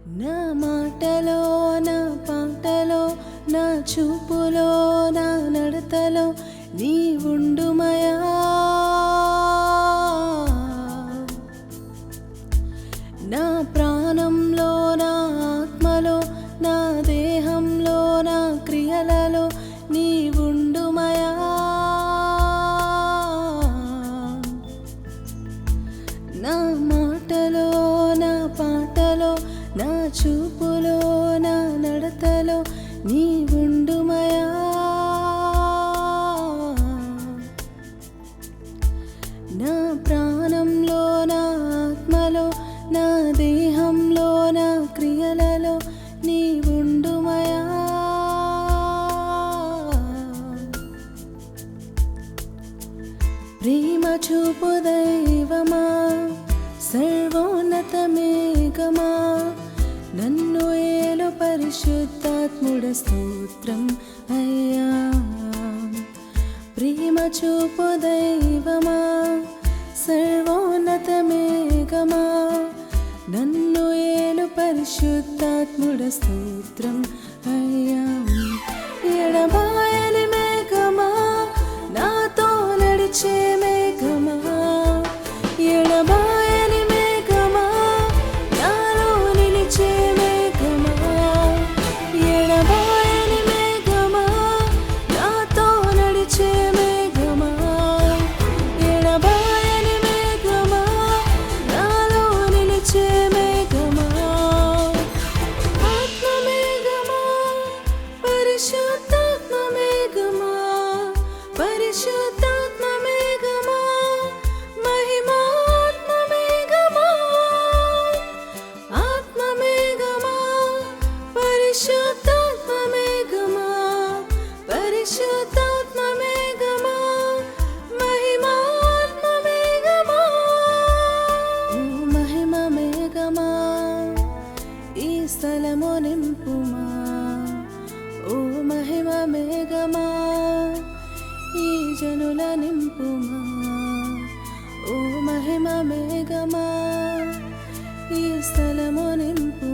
నా మాటలో నా పాటలో నా చూపులో నా నడతలో నీ ఉండుమయా. నా ప్రాణంలో నా ఆత్మలో నా దేహంలో నా క్రియలలో నీ ఉండుమయా. నా మాటలో నా పాటలో నా చూపులో నా నడతలో నీ ఉండుమయా. నా ప్రాణంలో నా ఆత్మలో నా దేహంలో నా క్రియలలో నీ ఉండుమయా. ప్రేమ చూపు దైవమా, సర్వోన్నత మేఘమా, నన్ను ఏలు పరిశుద్ధాత్ముడ స్తోత్రం అయ్యా. ప్రేమ చూపు దైవమా, సర్వోన్నత మేఘమా, నన్ను ఏలు పరిశుద్ధాత్ముడ స్తోత్రం అయ్యా. ఎడబాయని మేఘమా, నాతో నడిచే మేఘమా, ఎడబాయని మేఘమా, నాలో నిలిచే మేఘమా, ఎడబాయని మేఘమా, నాతో నడిచే మేఘమా, ఎడబాయని మేఘమా, నాలో నిలిచే మేఘమా. ఆత్మ మేఘమా, పరిశుద్ధాత్మ మేఘమా, పరిశుద్ధాత్మ మేఘమా, మహిమాత్మ మేఘమా, ఆత్మ మేఘమా, పరిశుద్ధాత్మ మేఘమా, పరిశుద్ధాత్మ మేఘమా, మహిమాత్మ మేఘమా. ఓ మహిమ మేఘమా, ఈ స్థలము నింపుమా. ఓ మహిమ మేఘమా, ఈ జనుల నింపుమా. ఓ మహిమ మేఘమా, ఈ స్థలము నింపు.